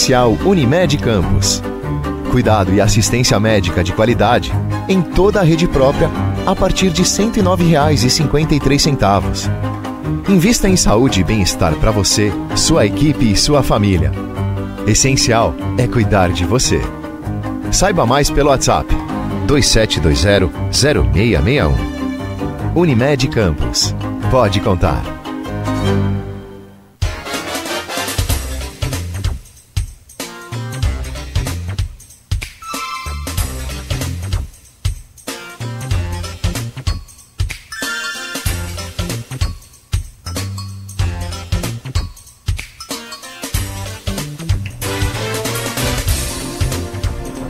Residencial Unimed Campos. Cuidado e assistência médica de qualidade em toda a rede própria a partir de R$ 109,53. Invista em saúde e bem-estar para você, sua equipe e sua família. Essencial é cuidar de você. Saiba mais pelo WhatsApp 2720-0661. Unimed Campos. Pode contar.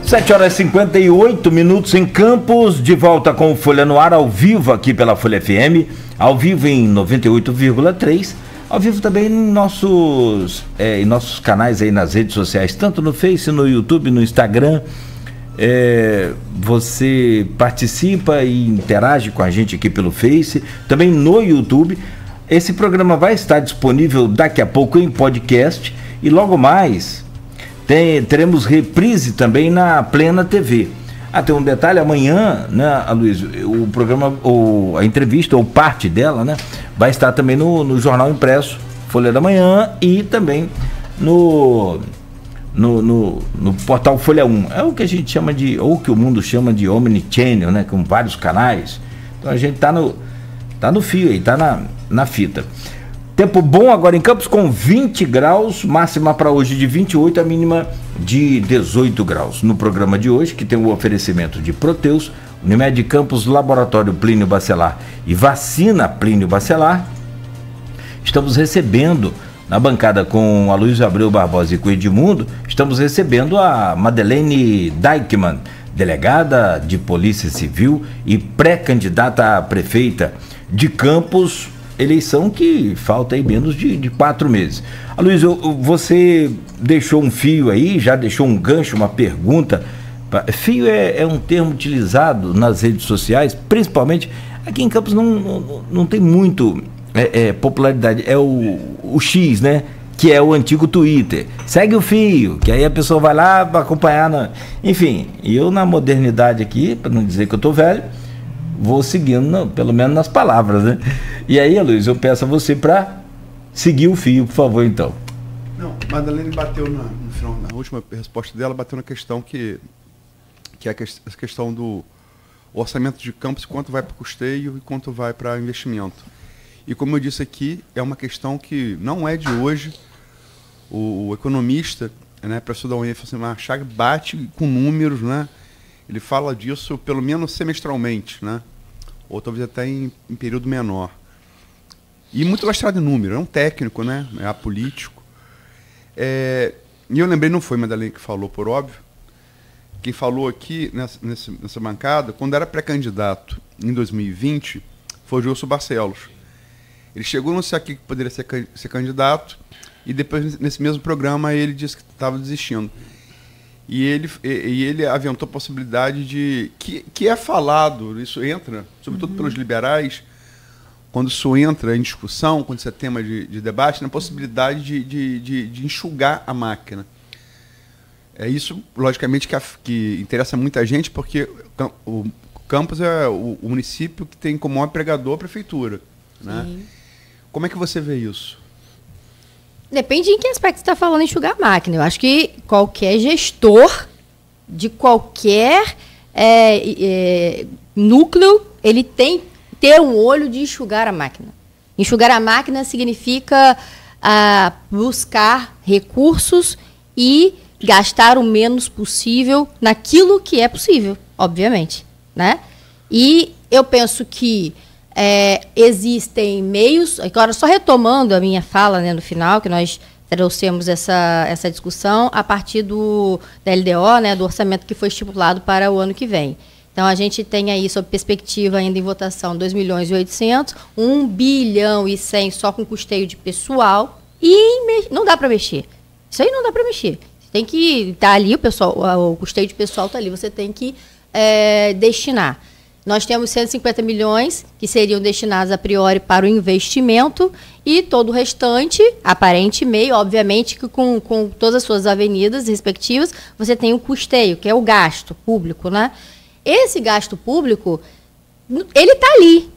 Sete horas e 58 minutos em Campos, de volta com o Folha no Ar, ao vivo aqui pela Folha FM, ao vivo em 98,3, ao vivo também em nossos canais aí nas redes sociais, tanto no Face, no YouTube, no Instagram. Você participa e interage com a gente aqui pelo Face, também no YouTube. Esse programa vai estar disponível daqui a pouco em podcast e logo mais teremos reprise também na Plena TV. Tem um detalhe, amanhã, né, Luiz, o programa, a entrevista, ou parte dela, né, vai estar também no jornal impresso, Folha da Manhã, e também no portal Folha 1. É o que a gente chama de, ou que o mundo chama de omnichannel, né, com vários canais. Então a gente tá no fio aí, tá na fita. Tempo bom agora em Campos com 20 graus, máxima para hoje de 28, a mínima de 18 graus. No programa de hoje, que tem o oferecimento de Proteus, Unimed Campos, Laboratório Plínio Bacelar e Vacina Plínio Bacelar, estamos recebendo, na bancada com a Luiz Abreu Barbosa e com o Edmundo, estamos recebendo a Madeleine Deichmann, delegada de Polícia Civil e pré-candidata a prefeita de Campos, eleição que falta aí menos de 4 meses. Luiz, você deixou um fio aí, já deixou um gancho, uma pergunta. Fio é um termo utilizado nas redes sociais, principalmente aqui em Campos não tem muito popularidade, é o X, né? Que é o antigo Twitter. Segue o fio, que aí a pessoa vai lá para acompanhar. Enfim, eu na modernidade aqui, para não dizer que eu tô velho, vou seguindo, pelo menos nas palavras, né? E aí, Luiz, eu peço a você para seguir o fio, por favor, então. Não, Madeleine bateu no final, na última resposta dela, bateu na questão que é a questão do orçamento de Campos, quanto vai para custeio e quanto vai para investimento. E como eu disse aqui, é uma questão que não é de hoje. O economista, né, professor da UEF, Machado, bate com números, né? Ele fala disso pelo menos semestralmente, né? Ou talvez até em período menor. E muito lastrado em número, é um técnico, né? É apolítico. E eu lembrei, não foi Madeleine que falou, por óbvio. Quem falou aqui nessa bancada, quando era pré-candidato em 2020, foi o Gilson Barcelos. Ele chegou a anunciar aqui que poderia ser candidato, e depois, nesse mesmo programa, ele disse que estava desistindo. E ele aventou a possibilidade de... Que é falado, isso entra, sobretudo pelos liberais, quando isso entra em discussão, quando isso é tema de debate, na possibilidade de enxugar a máquina. É isso, logicamente, que interessa muita gente, porque o Campos é o município que tem como maior empregador a prefeitura. Né? Como é que você vê isso? Depende em que aspecto você está falando em enxugar a máquina. Eu acho que qualquer gestor de qualquer núcleo, ele tem que ter um olho de enxugar a máquina. Enxugar a máquina significa buscar recursos e gastar o menos possível naquilo que é possível, obviamente. Né? E eu penso que existem meios, agora só retomando a minha fala, né, no final, que nós trouxemos essa discussão a partir da LDO, né, do orçamento que foi estipulado para o ano que vem. Então, a gente tem aí, sob perspectiva ainda em votação, 2.800.000, 1 bilhão e 100 só com custeio de pessoal, e não dá para mexer. Isso aí não dá para mexer. Tem que estar ali, o custeio de pessoal está ali, você tem que destinar. Nós temos 150 milhões que seriam destinados a priori para o investimento e todo o restante, aparente meio, obviamente que com todas as suas avenidas respectivas, você tem o custeio, que é o gasto público, né? Esse gasto público, ele está ali.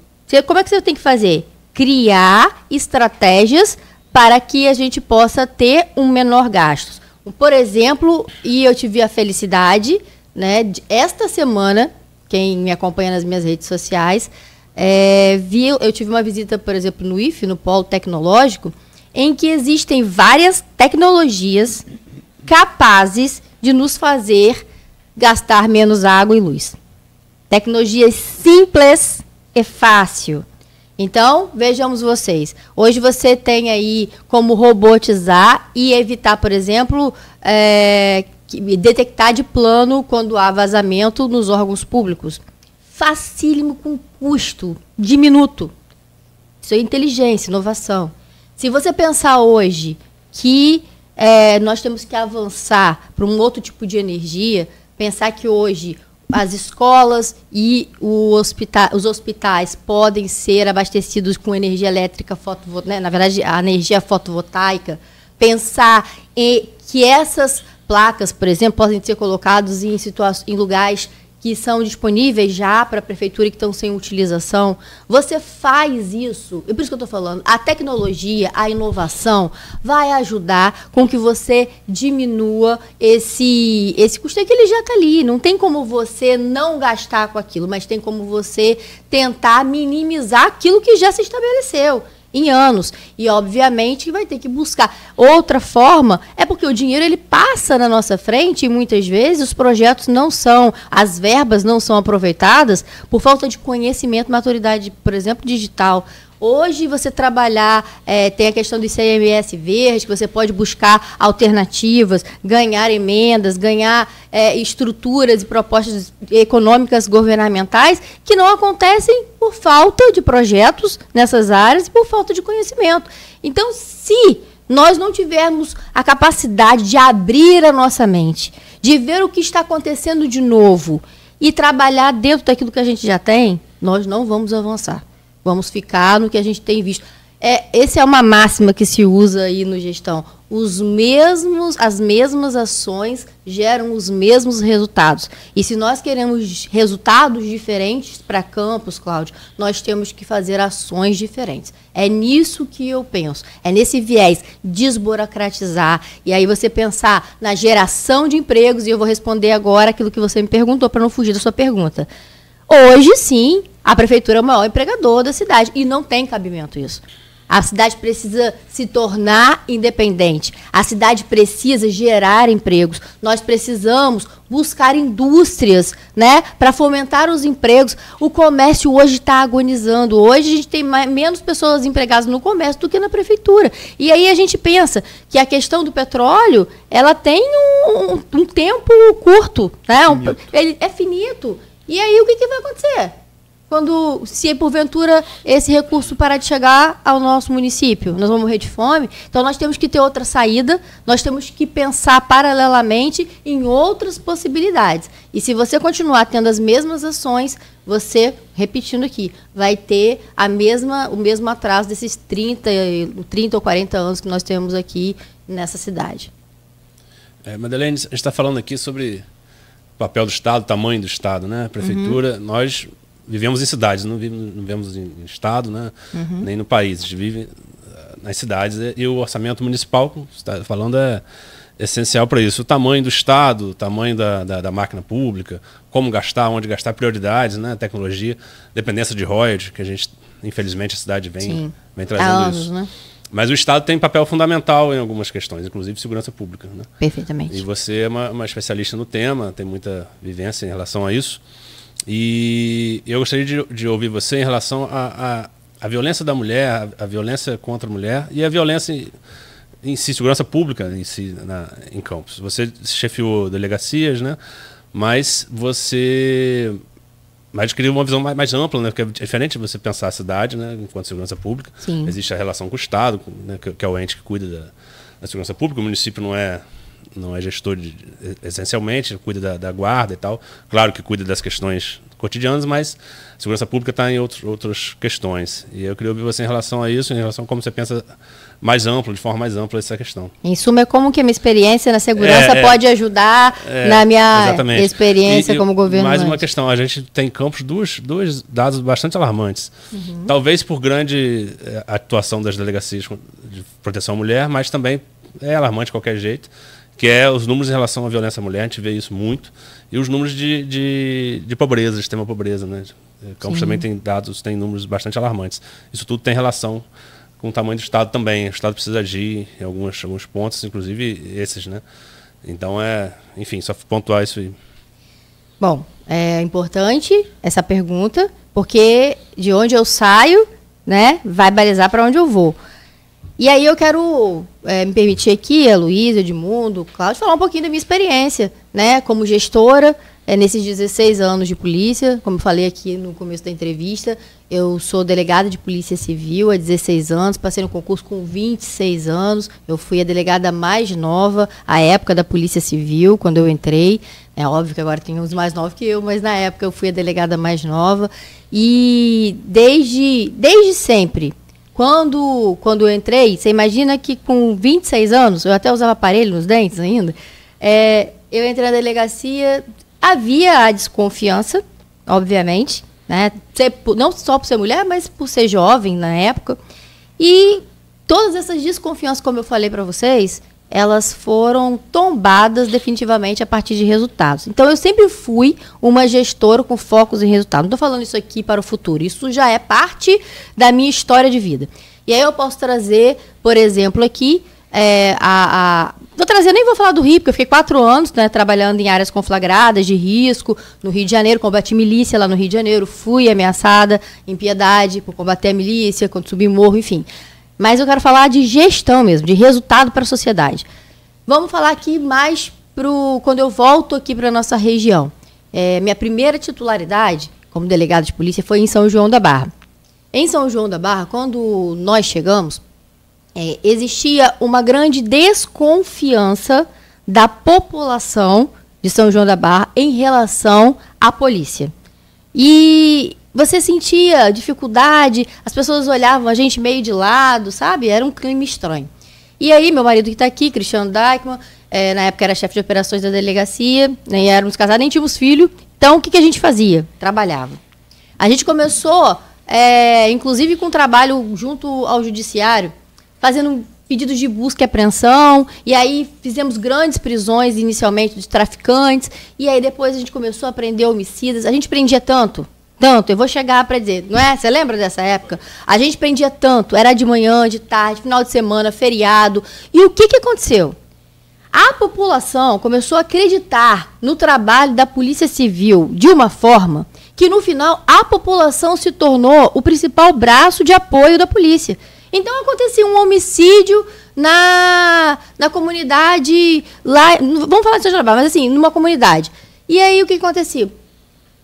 Como é que você tem que fazer? Criar estratégias para que a gente possa ter um menor gasto. Por exemplo, e eu tive a felicidade, né, esta semana, quem me acompanha nas minhas redes sociais, eu tive uma visita, por exemplo, no IFE, no Polo Tecnológico, em que existem várias tecnologias capazes de nos fazer gastar menos água e luz. Tecnologias simples e fácil. Então, vejamos vocês. Hoje você tem aí como robotizar e evitar, por exemplo, detectar de plano quando há vazamento nos órgãos públicos. Facílimo, com custo diminuto. Isso é inteligência, inovação. Se você pensar hoje que nós temos que avançar para um outro tipo de energia, pensar que hoje as escolas e os hospitais podem ser abastecidos com energia elétrica, né? Na verdade, a energia fotovoltaica, pensar que essas placas, por exemplo, podem ser colocadas em lugares que são disponíveis já para a prefeitura e que estão sem utilização. Você faz isso, e por isso que eu estou falando, a tecnologia, a inovação vai ajudar com que você diminua esse custo, que ele já está ali. Não tem como você não gastar com aquilo, mas tem como você tentar minimizar aquilo que já se estabeleceu em anos. E, obviamente, vai ter que buscar. Outra forma é porque o dinheiro ele passa na nossa frente e, muitas vezes, os projetos as verbas não são aproveitadas por falta de conhecimento, maturidade, por exemplo, digital. Hoje, você trabalhar, tem a questão do ICMS verde, que você pode buscar alternativas, ganhar emendas, ganhar estruturas e propostas econômicas governamentais que não acontecem por falta de projetos nessas áreas e por falta de conhecimento. Então, se nós não tivermos a capacidade de abrir a nossa mente, de ver o que está acontecendo de novo e trabalhar dentro daquilo que a gente já tem, nós não vamos avançar. Vamos ficar no que a gente tem visto. Essa é uma máxima que se usa aí no gestão. As mesmas ações geram os mesmos resultados. E se nós queremos resultados diferentes para Campos, Cláudio, nós temos que fazer ações diferentes. É nisso que eu penso. É nesse viés, desburocratizar. E aí você pensar na geração de empregos, e eu vou responder agora aquilo que você me perguntou, para não fugir da sua pergunta. Hoje, sim, a prefeitura é o maior empregador da cidade e não tem cabimento isso. A cidade precisa se tornar independente. A cidade precisa gerar empregos. Nós precisamos buscar indústrias, né, para fomentar os empregos. O comércio hoje está agonizando. Hoje a gente tem menos pessoas empregadas no comércio do que na prefeitura. E aí a gente pensa que a questão do petróleo, ela tem um tempo curto, né? Ele é finito. E aí o que vai acontecer? Se porventura esse recurso parar de chegar ao nosso município, nós vamos morrer de fome. Então nós temos que ter outra saída, nós temos que pensar paralelamente em outras possibilidades. E se você continuar tendo as mesmas ações, você, repetindo aqui, vai ter o mesmo atraso desses 30 ou 40 anos que nós temos aqui nessa cidade. Madeleine, a gente está falando aqui sobre o papel do Estado, o tamanho do Estado, né? A prefeitura, nós vivemos em cidades, não vivemos em estado, né? Nem no país. A gente vive nas cidades e o orçamento municipal, como você está falando, é essencial para isso. O tamanho do Estado, o tamanho da máquina pública, como gastar, onde gastar, prioridades, né? Tecnologia, dependência de royalties, que a gente, infelizmente, a cidade vem trazendo isso. Né? Mas o Estado tem papel fundamental em algumas questões, inclusive segurança pública. Né? Perfeitamente. E você é uma especialista no tema, tem muita vivência em relação a isso. E eu gostaria de ouvir você em relação à violência da mulher, a violência contra a mulher e a violência em si, segurança pública em si, em Campos. Você chefiou delegacias, né? Mas você queria uma visão mais ampla, né? Porque é diferente você pensar a cidade, né? Enquanto segurança pública. Sim. Existe a relação com o Estado, né? Que é o ente que cuida da segurança pública. O município não é não é gestor essencialmente, cuida da guarda e tal. Claro que cuida das questões cotidianas, mas a segurança pública está em outras questões. E eu queria ouvir você em relação a isso, em relação a como você pensa mais amplo, de forma mais ampla, essa questão. Em suma, é como que a minha experiência na segurança pode ajudar na minha experiência como governo. Mais uma questão, a gente tem em Campos dois dados bastante alarmantes. Talvez por grande atuação das delegacias de proteção à mulher, mas também é alarmante de qualquer jeito, que é os números em relação à violência à mulher, a gente vê isso muito, e os números de pobreza, de extrema pobreza, né? Campos também tem números bastante alarmantes. Isso tudo tem relação com o tamanho do Estado também. O Estado precisa agir em alguns pontos, inclusive esses, né? Então, enfim, só pontuar isso aí. Bom, é importante essa pergunta, porque de onde eu saio, né, vai balizar para onde eu vou. E aí eu quero me permitir aqui, a Luísa, Edmundo, o Cláudio, falar um pouquinho da minha experiência, né, como gestora, nesses 16 anos de polícia. Como eu falei aqui no começo da entrevista, eu sou delegada de Polícia Civil há 16 anos, passei no concurso com 26 anos, eu fui a delegada mais nova à época da Polícia Civil, quando eu entrei. É óbvio que agora tem uns mais novos que eu, mas na época eu fui a delegada mais nova. E desde sempre, quando eu entrei, você imagina que com 26 anos, eu até usava aparelho nos dentes ainda, eu entrei na delegacia, havia a desconfiança, obviamente, né? Não só por ser mulher, mas por ser jovem na época. E todas essas desconfianças, como eu falei para vocês, elas foram tombadas definitivamente a partir de resultados. Então, eu sempre fui uma gestora com focos em resultados. Não estou falando isso aqui para o futuro. Isso já é parte da minha história de vida. E aí eu posso trazer, por exemplo, aqui, vou trazer, nem vou falar do Rio, porque eu fiquei 4 anos, né, trabalhando em áreas conflagradas, de risco, no Rio de Janeiro, combati milícia lá no Rio de Janeiro, fui ameaçada em Piedade por combater a milícia, quando subi morro, enfim. Mas eu quero falar de gestão mesmo, de resultado para a sociedade. Vamos falar aqui mais quando eu volto aqui para a nossa região. Minha primeira titularidade como delegada de polícia foi em São João da Barra. Em São João da Barra, quando nós chegamos, existia uma grande desconfiança da população de São João da Barra em relação à polícia. E você sentia dificuldade, as pessoas olhavam a gente meio de lado, sabe? Era um clima estranho. E aí, meu marido que está aqui, Cristiano Deichmann, na época era chefe de operações da delegacia, nem éramos casados, nem tínhamos filho. Então, o que a gente fazia? Trabalhava. A gente começou, inclusive com trabalho junto ao judiciário, fazendo pedidos de busca e apreensão, e aí fizemos grandes prisões inicialmente de traficantes, e aí depois a gente começou a prender homicidas. A gente prendia tanto, eu vou chegar para dizer, não é? Você lembra dessa época? A gente prendia tanto, era de manhã, de tarde, final de semana, feriado. E o que aconteceu? A população começou a acreditar no trabalho da Polícia Civil de uma forma que, no final, a população se tornou o principal braço de apoio da polícia. Então, acontecia um homicídio na comunidade, lá, vamos falar de São João da Barra, mas assim, numa comunidade. E aí, o que acontecia?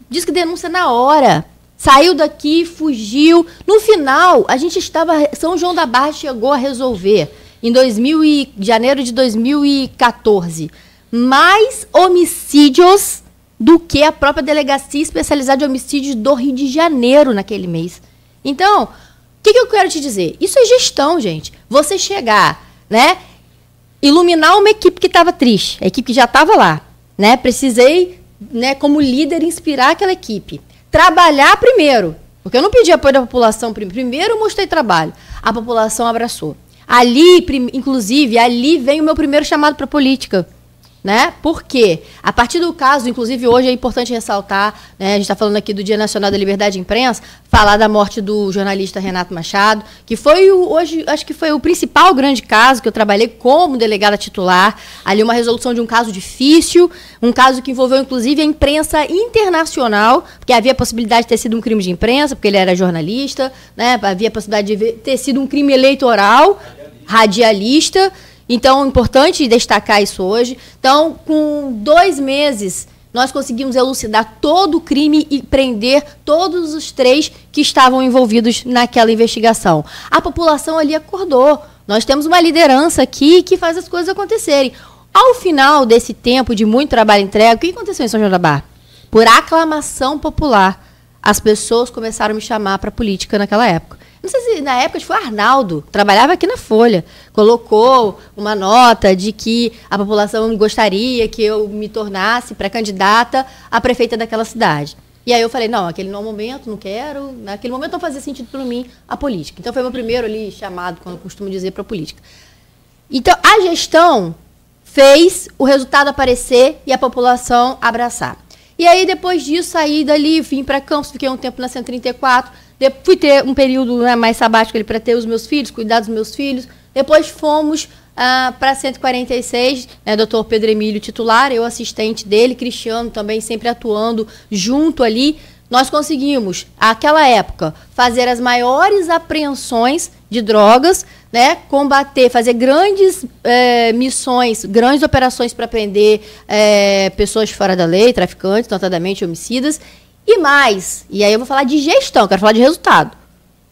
Diz que denúncia na hora, saiu daqui, fugiu. No final, São João da Barra chegou a resolver, em janeiro de 2014, mais homicídios do que a própria Delegacia Especializada de Homicídios do Rio de Janeiro naquele mês. Então, o que eu quero te dizer? Isso é gestão, gente. Você chegar, né, iluminar uma equipe que estava triste, a equipe que já estava lá, né? Precisei, né, como líder, inspirar aquela equipe. Trabalhar primeiro, porque eu não pedi apoio da população primeiro. Primeiro eu mostrei trabalho. A população abraçou. Inclusive, ali vem o meu primeiro chamado para a política. Né? Porque, a partir do caso, inclusive hoje é importante ressaltar, né, a gente está falando aqui do Dia Nacional da Liberdade de Imprensa, falar da morte do jornalista Renato Machado, que foi hoje, acho que foi o principal grande caso que eu trabalhei como delegada titular, ali uma resolução de um caso difícil, um caso que envolveu inclusive a imprensa internacional, porque havia a possibilidade de ter sido um crime de imprensa, porque ele era jornalista, né, havia a possibilidade de ter sido um crime eleitoral, radialista. Então, é importante destacar isso hoje. Então, com 2 meses, nós conseguimos elucidar todo o crime e prender todos os 3 que estavam envolvidos naquela investigação. A população ali acordou. Nós temos uma liderança aqui que faz as coisas acontecerem. Ao final desse tempo de muito trabalho entregue, o que aconteceu em São João da Barra? Por aclamação popular, as pessoas começaram a me chamar para política naquela época. Não sei se na época foi Arnaldo, trabalhava aqui na Folha, colocou uma nota de que a população gostaria que eu me tornasse pré-candidata a prefeita daquela cidade. E aí eu falei, não, aquele não é o momento, não quero, naquele momento não fazia sentido para mim a política. Então foi meu primeiro ali chamado, como eu costumo dizer, para a política. Então a gestão fez o resultado aparecer e a população abraçar. E aí depois disso saí dali, vim para Campos, fiquei um tempo na 134, fui ter um período, né, mais sabático para ter os meus filhos, cuidar dos meus filhos. Depois fomos para 146, né, doutor Pedro Emílio titular, eu assistente dele, Cristiano também sempre atuando junto ali. Nós conseguimos, naquela época, fazer as maiores apreensões de drogas, né, combater, fazer grandes missões, grandes operações para prender pessoas fora da lei, traficantes, notadamente homicidas, e mais. E aí eu vou falar de gestão, quero falar de resultado.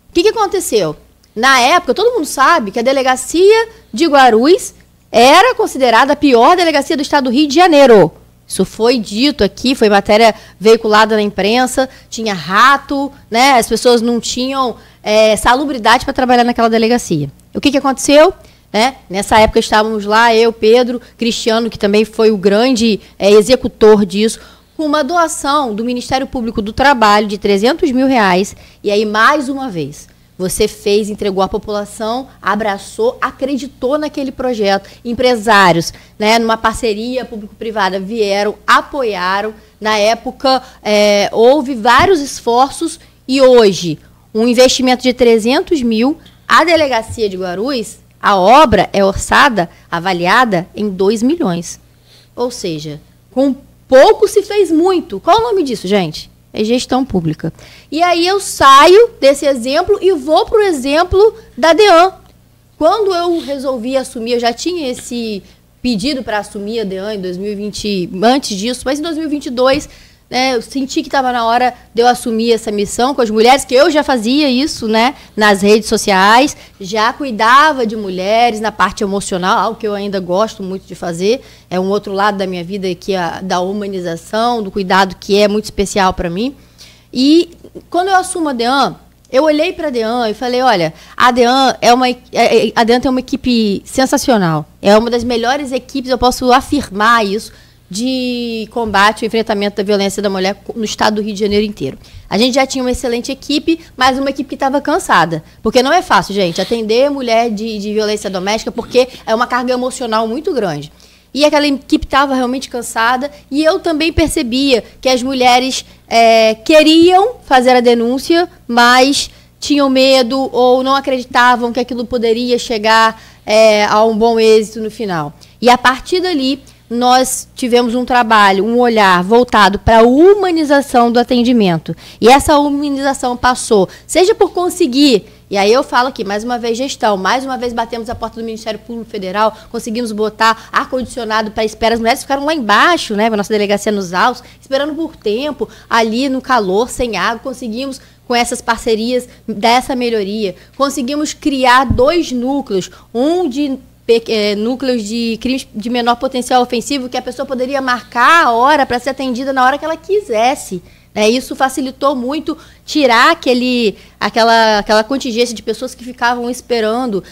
O que aconteceu? Na época, todo mundo sabe que a delegacia de Guarulhos era considerada a pior delegacia do estado do Rio de Janeiro. Isso foi dito aqui, foi matéria veiculada na imprensa, tinha rato, né? As pessoas não tinham salubridade para trabalhar naquela delegacia. O que aconteceu? Né? Nessa época estávamos lá, eu, Pedro, Cristiano, que também foi o grande executor disso, com uma doação do Ministério Público do Trabalho de R$300 mil. E aí, mais uma vez, você fez, entregou à população, abraçou, acreditou naquele projeto. Empresários, né, numa parceria público-privada, vieram, apoiaram. Na época, houve vários esforços e hoje, um investimento de R$300 mil, a delegacia de Guarulhos, a obra é orçada, avaliada em R$2 milhões. Ou seja, com pouco se fez muito. Qual o nome disso, gente? É gestão pública. E aí eu saio desse exemplo e vou para o exemplo da DEAN. Quando eu resolvi assumir, eu já tinha esse pedido para assumir a DEAN em 2020, antes disso, mas em 2022, né, eu senti que estava na hora de eu assumir essa missão com as mulheres, que eu já fazia isso, né, nas redes sociais, já cuidava de mulheres na parte emocional, algo que eu ainda gosto muito de fazer. É um outro lado da minha vida, que é da humanização, do cuidado, que é muito especial para mim. E quando eu assumo a DEAN, eu olhei para a DEAN e falei, olha, a DEAN tem uma equipe sensacional. É uma das melhores equipes, eu posso afirmar isso, de combate ao enfrentamento da violência da mulher no estado do Rio de Janeiro inteiro. A gente já tinha uma excelente equipe, mas uma equipe que estava cansada. Porque não é fácil, gente, atender mulher de violência doméstica, porque é uma carga emocional muito grande. E aquela equipe estava realmente cansada, e eu também percebia que as mulheres queriam fazer a denúncia, mas tinham medo ou não acreditavam que aquilo poderia chegar a um bom êxito no final. E a partir dali, nós tivemos um trabalho, um olhar voltado para a humanização do atendimento. E essa humanização passou, seja por conseguir, e aí eu falo aqui, mais uma vez gestão, mais uma vez batemos a porta do Ministério Público Federal, conseguimos botar ar-condicionado para espera, as mulheres ficaram lá embaixo, né, a nossa delegacia nos altos, esperando por tempo, ali no calor, sem água, conseguimos, com essas parcerias, dessa melhoria, conseguimos criar 2 núcleos, um de núcleos de crimes de menor potencial ofensivo, que a pessoa poderia marcar a hora para ser atendida na hora que ela quisesse. Isso facilitou muito tirar aquela contingência de pessoas que ficavam esperando.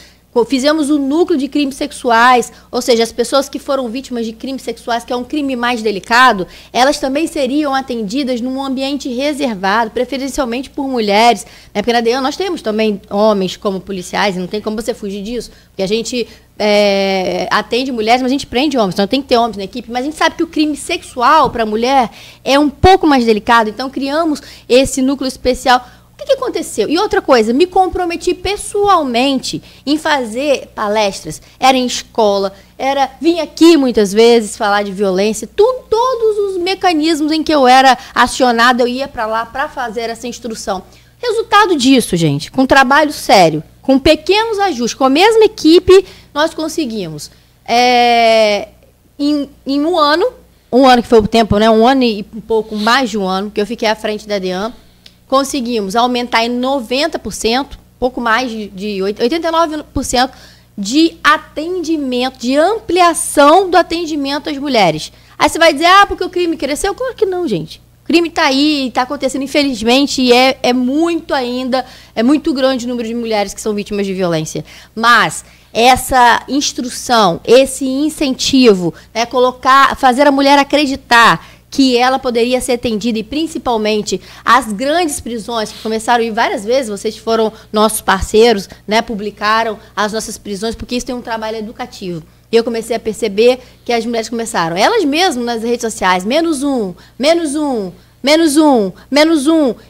Fizemos o núcleo de crimes sexuais, ou seja, as pessoas que foram vítimas de crimes sexuais, que é um crime mais delicado, elas também seriam atendidas num ambiente reservado, preferencialmente por mulheres, né? Porque na DEAN nós temos também homens como policiais, e não tem como você fugir disso, porque a gente atende mulheres, mas a gente prende homens, então tem que ter homens na equipe, mas a gente sabe que o crime sexual para a mulher é um pouco mais delicado, então criamos esse núcleo especial. O que aconteceu? E outra coisa, me comprometi pessoalmente em fazer palestras. Era em escola, vim aqui muitas vezes falar de violência, todos os mecanismos em que eu era acionada, eu ia para lá para fazer essa instrução. Resultado disso, gente, com trabalho sério, com pequenos ajustes, com a mesma equipe, nós conseguimos. Em um ano que foi o tempo, né? Um ano e um pouco, mais de um ano, que eu fiquei à frente da DEAN, conseguimos aumentar em 90%, pouco mais de 89%, de atendimento, de ampliação do atendimento às mulheres. Aí você vai dizer, porque o crime cresceu? Claro que não, gente. O crime está aí, está acontecendo, infelizmente, e é muito ainda, é muito grande o número de mulheres que são vítimas de violência. Mas essa instrução, esse incentivo, né, fazer a mulher acreditar que ela poderia ser atendida, e principalmente as grandes prisões que começaram a ir várias vezes, vocês foram nossos parceiros, né, publicaram as nossas prisões, porque isso tem um trabalho educativo. E eu comecei a perceber que as mulheres começaram, elas mesmas nas redes sociais, menos um,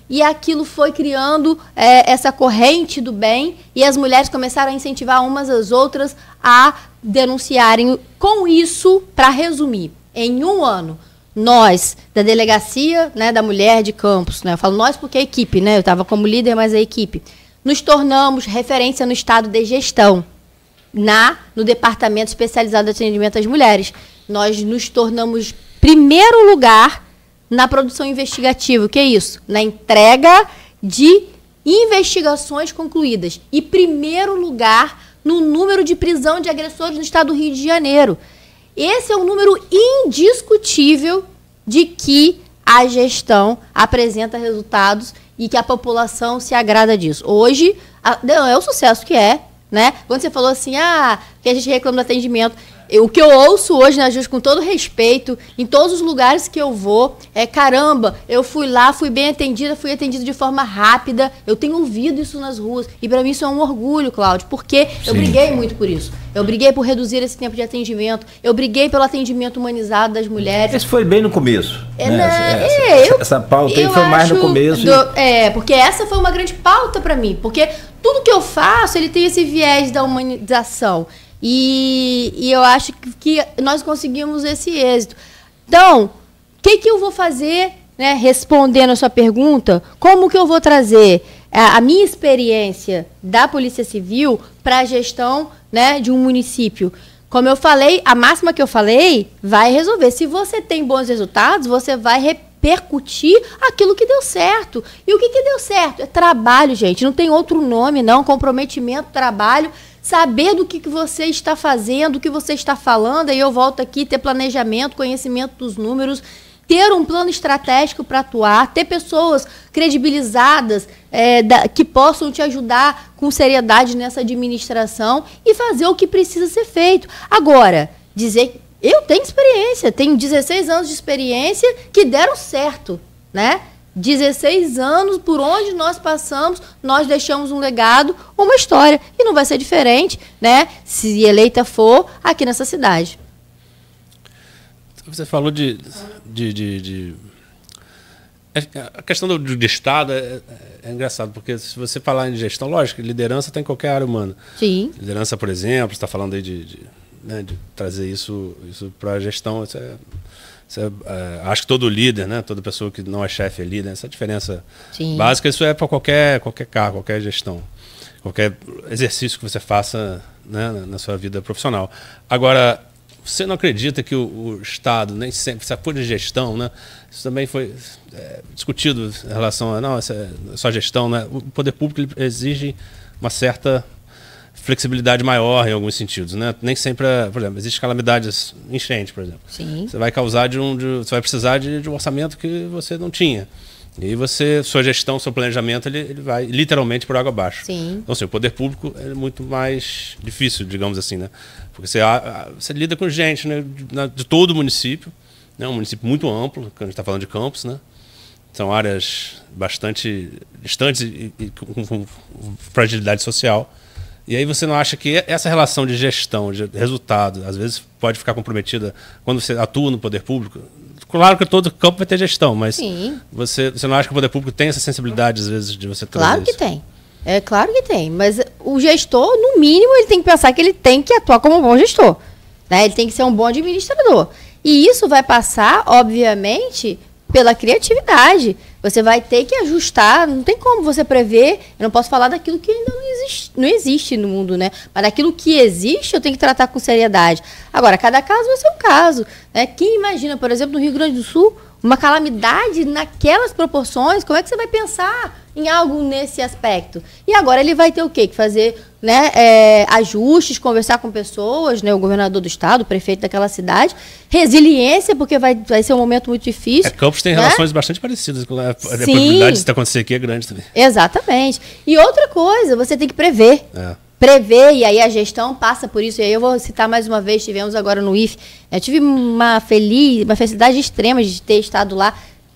e aquilo foi criando essa corrente do bem, e as mulheres começaram a incentivar umas às outras a denunciarem. Com isso, para resumir, em um ano, nós, da Delegacia, né, da Mulher de Campos, né, eu falo nós porque a equipe, né, eu estava como líder, mas a equipe, nos tornamos referência no estado de gestão, no Departamento Especializado de Atendimento às Mulheres. Nós nos tornamos primeiro lugar na produção investigativa. O que é isso? Na entrega de investigações concluídas. E primeiro lugar no número de prisão de agressores no estado do Rio de Janeiro. Esse é um número indiscutível de que a gestão apresenta resultados e que a população se agrada disso. Hoje, é o sucesso que é, né? Quando você falou assim, que a gente reclama do atendimento, o que eu ouço hoje na Justiça, com todo respeito, em todos os lugares que eu vou, caramba, eu fui lá, fui bem atendida, fui atendida de forma rápida, eu tenho ouvido isso nas ruas, e para mim isso é um orgulho, Cláudio, porque eu briguei muito por isso. Eu briguei por reduzir esse tempo de atendimento, eu briguei pelo atendimento humanizado das mulheres. Isso foi bem no começo. Essa pauta aí foi mais no começo. Porque essa foi uma grande pauta para mim, porque tudo que eu faço, ele tem esse viés da humanização. E eu acho que nós conseguimos esse êxito. Então, o que eu vou fazer, né, respondendo a sua pergunta? Como que eu vou trazer a minha experiência da Polícia Civil para a gestão, né, de um município? Como eu falei, a máxima que eu falei vai resolver. Se você tem bons resultados, você vai repercutir aquilo que deu certo. E o que deu certo? É trabalho, gente. Não tem outro nome, não. Comprometimento, trabalho. Saber do que você está fazendo, do que você está falando, aí eu volto aqui, ter planejamento, conhecimento dos números, ter um plano estratégico para atuar, ter pessoas credibilizadas que possam te ajudar com seriedade nessa administração e fazer o que precisa ser feito. Agora, dizer, eu tenho experiência, tenho 16 anos de experiência que deram certo, né? 16 anos, por onde nós passamos, nós deixamos um legado, uma história. E não vai ser diferente, né, se eleita for aqui nessa cidade. Você falou a questão do Estado é engraçado, porque se você falar em gestão, lógico, liderança tem em qualquer área humana. Sim. Liderança, por exemplo, você está falando aí de trazer isso para a gestão, acho que todo líder, né, toda pessoa que não é chefe é líder, essa diferença básica, isso é para qualquer cargo, qualquer gestão, qualquer exercício que você faça, né, na sua vida profissional. Agora, você não acredita que o Estado, nem sempre, se for de gestão, né, isso também foi discutido em relação a, não, essa é só gestão, né, o poder público ele exige uma certa flexibilidade maior em alguns sentidos, né? Nem sempre, por exemplo, existem calamidades, enchente, por exemplo. Sim. Você vai causar você vai precisar de um orçamento que você não tinha. E sua gestão, seu planejamento, ele vai literalmente por água abaixo. Sim. Então, assim, o poder público é muito mais difícil, digamos assim, né? Porque você lida com gente, né, de todo o município, né? Um município muito amplo, quando a gente está falando de Campos, né? São áreas bastante distantes e com fragilidade social. E aí você não acha que essa relação de gestão, de resultado, às vezes pode ficar comprometida quando você atua no poder público? Claro que todo campo vai ter gestão, mas você não acha que o poder público tem essa sensibilidade, às vezes, de você trazer Claro que isso? tem. Claro que tem. Mas o gestor, no mínimo, ele tem que pensar que ele tem que atuar como um bom gestor, né? Ele tem que ser um bom administrador. E isso vai passar, obviamente, pela criatividade. você vai ter que ajustar, não tem como você prever, eu não posso falar daquilo que ainda não existe no mundo, né? Mas daquilo que existe, eu tenho que tratar com seriedade. Agora, cada caso vai ser um caso, né? Quem imagina, por exemplo, no Rio Grande do Sul, uma calamidade naquelas proporções, como é que você vai pensar em algo nesse aspecto? E agora ele vai ter o quê? Que fazer, né, ajustes, conversar com pessoas, né, o governador do estado, o prefeito daquela cidade, resiliência, porque vai ser um momento muito difícil. Campos tem, né, relações bastante parecidas, a Sim. probabilidade de isso acontecer aqui é grande também. Exatamente. E outra coisa, você tem que prever. Prever, e aí a gestão passa por isso. E aí eu vou citar mais uma vez, tivemos agora no IFE, eu tive uma felicidade extrema de ter estado lá.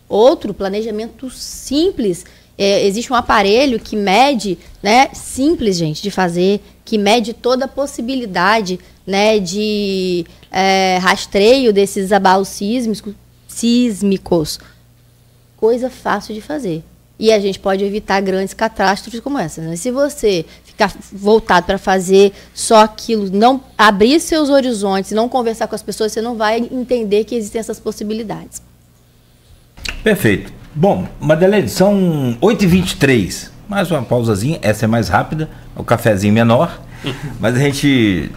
Outro planejamento simples, existe um aparelho que mede, né, simples, gente, de fazer, que mede toda a possibilidade, né, de rastreio desses abalos sísmicos. Coisa fácil de fazer. E a gente pode evitar grandes catástrofes como essa, né? Se você ficar voltado para fazer só aquilo, não abrir seus horizontes, não conversar com as pessoas, você não vai entender que existem essas possibilidades. Perfeito. Bom, Madeleine, são 8h23. Mais uma pausazinha, essa é mais rápida, o cafezinho menor. Mas a gente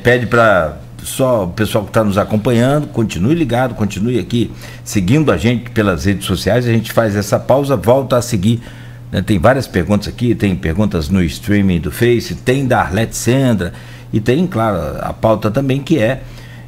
pede para só o pessoal que está nos acompanhando, continue ligado, continue aqui seguindo a gente pelas redes sociais. A gente faz essa pausa, volta a seguir, né? Tem várias perguntas aqui, tem perguntas no streaming do Face, tem da Arlete Sandra e tem, claro, a pauta também, que é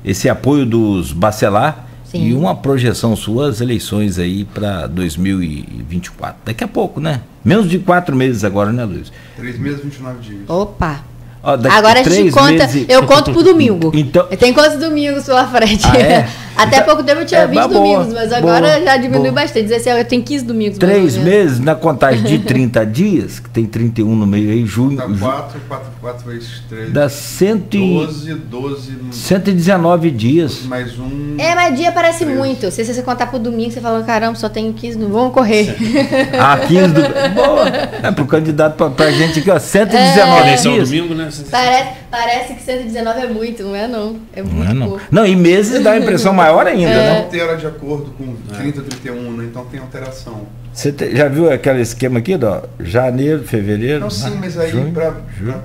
esse apoio dos Bacelar. Sim. E uma projeção sua, as eleições aí para 2024. Daqui a pouco, né? Menos de 4 meses agora, né, Luiz? 3 meses, 29 dias. Opa! Agora a gente conta, eu conto pro domingo. Então, eu tenho quantos domingos pela frente? É? Até pouco tempo eu tinha 20 domingos, mas agora já diminuiu boa. bastante. Dizer assim, eu tenho 15 domingos. 3 meses na contagem de 30 dias, que tem 31 no meio aí, junho. Dá 4 vezes 3. Dá 119 dias. Mais um. Mas dia parece muito. Se você contar pro domingo, você fala, caramba, só tenho 15 domingos, vamos correr. 15 do. Boa! Pro candidato pra gente aqui, ó, 119 eleição dias. Domingo, né? Parece que 119 é muito, não é não. É muito pouco. Não, e meses dá a impressão maior ainda, né? Não altera de acordo com 30, 31, né? Então tem alteração. Você já viu aquele esquema aqui, ó? Janeiro, fevereiro. Não, sim, mas aí para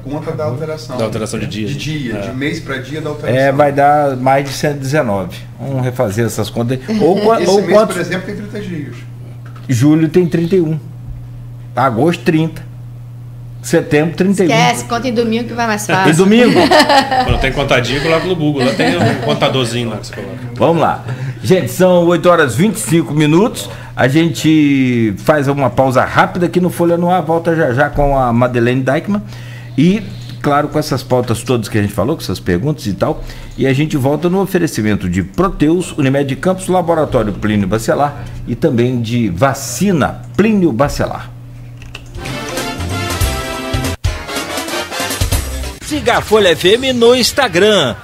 conta da alteração. Da alteração de dia. De mês para dia da alteração. Vai dar mais de 119. Vamos refazer essas contas aí. Esse mês, por exemplo, tem 30 dias. Julho tem 31. Agosto, 30. Setembro, 31. Esquece, conta em domingo que vai mais fácil. E domingo? Quando tem contadinho, coloca no Google. Lá tem um contadorzinho lá que você coloca. Vamos lá. Gente, são 8h25. A gente faz uma pausa rápida aqui no Folha no Ar. Volta já já com a Madeleine Deichmann. E, claro, com essas pautas todas que a gente falou, com essas perguntas e tal. E a gente volta no oferecimento de Proteus, Unimed Campos, Laboratório Plínio Bacelar e também de vacina Plínio Bacelar. Siga a Folha FM no Instagram,